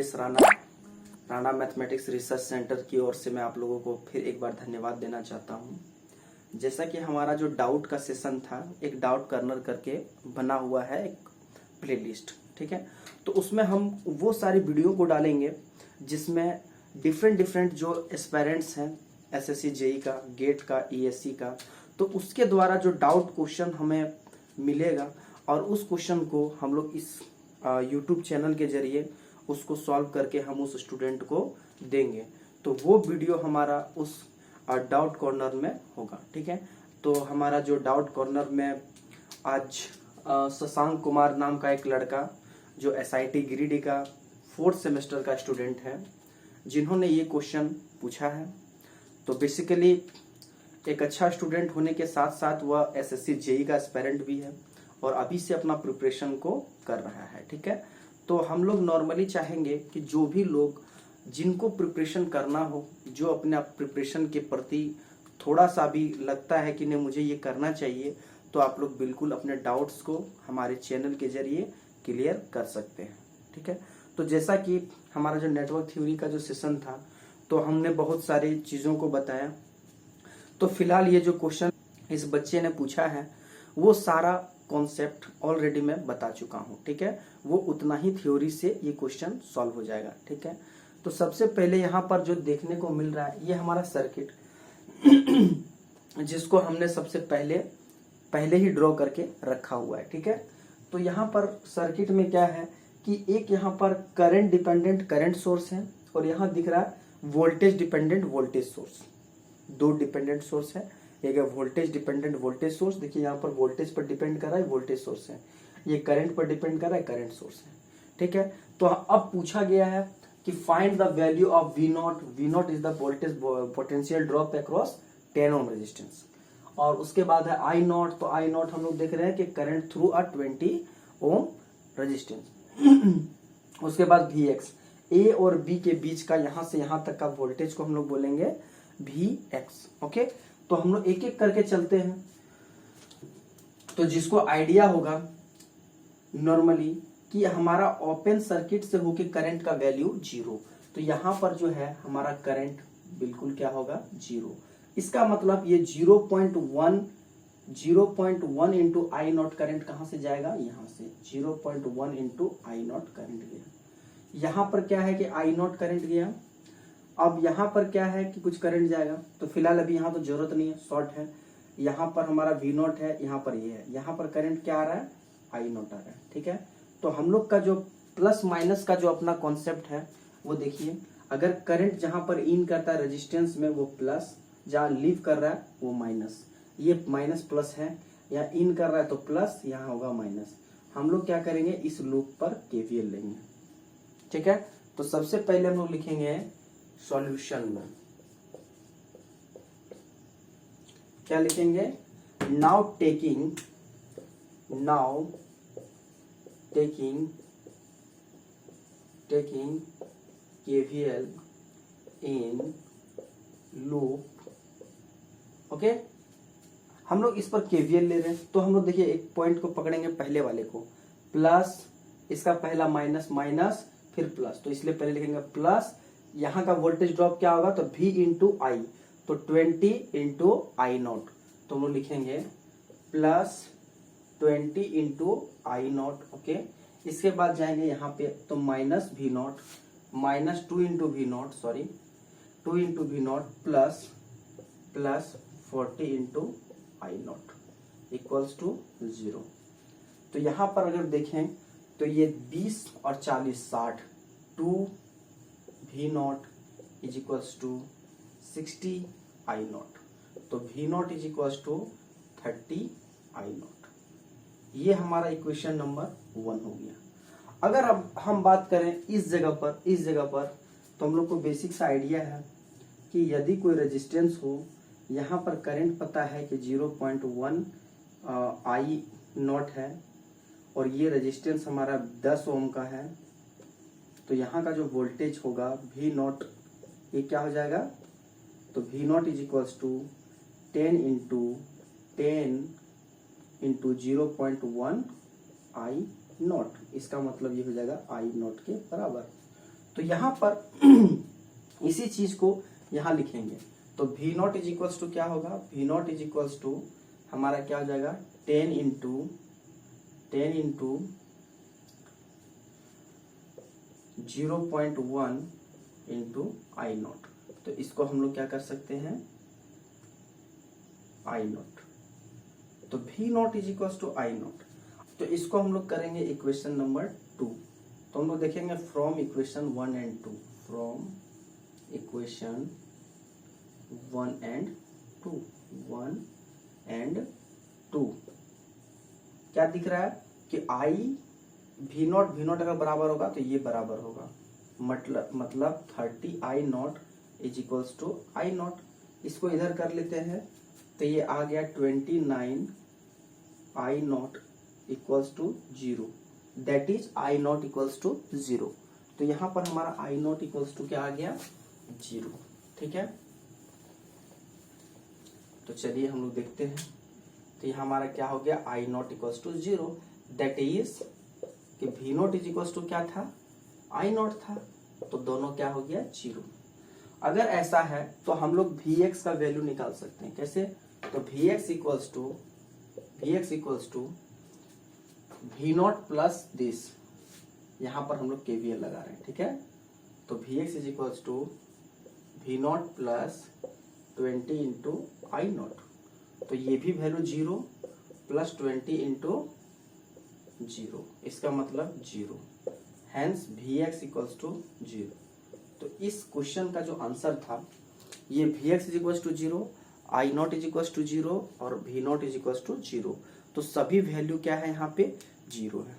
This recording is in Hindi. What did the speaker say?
Rajesh Rana mathematics research centre की ओर से मैं आप लोगों को फिर एक बार धन्यवाद देना चाहता हूं। जैसा कि हमारा जो डाउट का सेशन था, एक डाउट कर्नर करके बना हुआ है एक प्लेलिस्ट, ठीक है। तो उसमें हम वो सारी वीडियो को डालेंगे जिसमें डिफरेंट जो एस्पायरेंट्स हैं, एसएससी जेई का, गेट का, ईएससी का, तो उसके द्वारा जो डाउट क्वेश्चन हमें मिलेगा और उस क्वेश्चन को हम लोग इस यूट्यूब चैनल के जरिए उसको सॉल्व करके हम उस स्टूडेंट को देंगे। तो वो वीडियो हमारा उस डाउट कॉर्नर में होगा, ठीक है। तो हमारा जो डाउट कॉर्नर में आज शशांक कुमार नाम का एक लड़का जो एसआईटी गिरिडीह का 4th सेमेस्टर का स्टूडेंट है, जिन्होंने ये क्वेश्चन पूछा है। तो बेसिकली एक अच्छा स्टूडेंट होने के साथ साथ वह एसएससी जेई का एस्पायरेंट भी है और अभी से अपना प्रिपरेशन को कर रहा है, ठीक है। तो हम लोग नॉर्मली चाहेंगे कि जो भी लोग जिनको प्रिपरेशन करना हो, जो अपने प्रिपरेशन के प्रति थोड़ा सा भी लगता है कि नहीं मुझे ये करना चाहिए, तो आप लोग बिल्कुल अपने डाउट्स को हमारे चैनल के जरिए क्लियर कर सकते हैं, ठीक है। तो जैसा कि हमारा जो नेटवर्क थ्योरी का जो सेशन था, तो हमने बहुत सारी चीज़ों को बताया। तो फिलहाल ये जो क्वेश्चन इस बच्चे ने पूछा है वो सारा कॉन्सेप्ट ऑलरेडी मैं बता चुका हूँ, ठीक है। वो उतना ही थ्योरी से ये क्वेश्चन सॉल्व हो जाएगा, ठीक है। तो सबसे पहले यहाँ पर जो देखने को मिल रहा है ये हमारा सर्किट जिसको हमने सबसे पहले ही ड्रॉ करके रखा हुआ है, ठीक है। तो यहाँ पर सर्किट में क्या है कि एक यहाँ पर करंट डिपेंडेंट करंट सोर्स है और यहाँ दिख रहा है वोल्टेज डिपेंडेंट वोल्टेज सोर्स। दो डिपेंडेंट सोर्स है, एक है वोल्टेज डिपेंडेंट वोल्टेज सोर्स। देखिए यहाँ पर वोल्टेज पर डिपेंड कर रहा है वोल्टेज सोर्स है, ये करंट पर डिपेंड कर रहा है करंट सोर्स है, ठीक है। तो अब पूछा गया है कि find the value of V naught is the voltage potential drop across 10 ohm resistance. और उसके बाद है I नॉट। तो I नॉट हम लोग देख रहे हैं कि current through a 20 ohm resistance. उसके बाद Vx, A और B के बीच का यहां से यहां तक का वोल्टेज को हम लोग बोलेंगे Vx, ओके। तो हम लोग एक एक करके चलते हैं। तो जिसको आइडिया होगा नॉर्मली कि हमारा ओपन सर्किट से होके करंट का वैल्यू 0, तो यहां पर जो है हमारा करंट बिल्कुल क्या होगा 0। इसका मतलब ये 0.1 इंटू आई नॉट करंट कहां से जाएगा, यहां से 0.1 इंटू आई नॉट करंट गया। यहां पर क्या है कि आई नॉट करंट गया। अब यहाँ पर क्या है कि कुछ करंट जाएगा, तो फिलहाल अभी यहाँ तो जरूरत नहीं है, शॉर्ट है। यहाँ पर हमारा V नॉट है, यहाँ पर ये है, यहाँ पर करंट क्या आ रहा है, I नॉट आ रहा है, ठीक है। तो हम लोग का जो प्लस माइनस का जो अपना कॉन्सेप्ट है वो देखिए, अगर करंट जहां पर इन करता है रेजिस्टेंस में वो प्लस, जहां लीव कर रहा है वो माइनस, ये माइनस प्लस है, या इन कर रहा है तो प्लस, यहाँ होगा माइनस। हम लोग क्या करेंगे, इस लूप पर KVL लेंगे, ठीक है। तो सबसे पहले हम लोग लिखेंगे सॉल्यूशन में क्या लिखेंगे, now taking KVL in loop, okay. हम लोग इस पर KVL ले रहे हैं, तो हम लोग देखिए एक पॉइंट को पकड़ेंगे, पहले वाले को, प्लस, इसका पहला माइनस माइनस फिर प्लस, तो इसलिए पहले लिखेंगे प्लस। यहाँ का वोल्टेज ड्रॉप क्या होगा, तो V इंटू आई, तो 20 इंटू आई नॉट, तो हम लोग लिखेंगे plus 20 into I naught, okay. इसके बाद जाएंगे यहाँ पे तो minus V naught, minus 2 into V naught, sorry 2 into V not plus 40 into I naught equals to 0। तो यहाँ पर अगर देखें तो ये 20 और 40 60, 2 V naught is equals to 60 I not, तो V naught is equals to 30 I naught. ये हमारा इक्वेशन नंबर 1 हो गया। अगर अब हम बात करें इस जगह पर, तो हम लोग को बेसिक सा आइडिया है कि यदि कोई रेजिस्टेंस हो, यहाँ पर करंट पता है कि 0.1 आई नॉट है और ये रेजिस्टेंस हमारा 10 ओम का है, तो यहाँ का जो वोल्टेज होगा V नॉट, ये क्या हो जाएगा, तो V naught is equals to 10 into 0.1 I naught. इसका मतलब ये हो जाएगा आई नॉट के बराबर। तो यहाँ पर इसी चीज को यहाँ लिखेंगे। तो V naught is equals to क्या होगा, V naught is equals to हमारा क्या हो जाएगा 10 इंटू 0.1 इंटू आई नॉट। तो इसको हम लोग क्या कर सकते हैं आई नॉट। तो V naught is equals to I not. तो इसको हम लोग करेंगे इक्वेशन नंबर 2। तो हम लोग देखेंगे from equation 1 and 2, from equation 1 and 2 क्या दिख रहा है कि आई V नॉट अगर बराबर होगा तो ये बराबर होगा, मतलब 30 I naught is equals to I naught. इसको इधर कर लेते हैं तो ये आ गया 29 I naught equals to 0, that is I naught equals to 0। तो यहाँ पर हमारा आई नॉट इक्वल्स टू क्या आ गया 0। ठीक है, तो चलिए हम लोग देखते हैं। तो यहाँ हमारा क्या हो गया I naught equals to 0, that is कि V naught is equals to क्या था आई नॉट था, तो दोनों क्या हो गया 0। अगर ऐसा है तो हम लोग Vx का वैल्यू निकाल सकते हैं। कैसे, तो Vx equals to V not plus this, यहाँ पर हम लोग KVL लगा रहे हैं। ठीक है, तो Vx is equals to V not plus 20 into I not. तो ये भी वैल्यू 0 प्लस 20 इंटू 0, इसका मतलब 0, हैंस Vx इक्वल्स टू 0। तो इस क्वेश्चन का जो आंसर था ये Vx is equals to 0, I naught is equals to 0 और V naught is equals to 0। तो सभी वैल्यू क्या है यहाँ पे 0 है।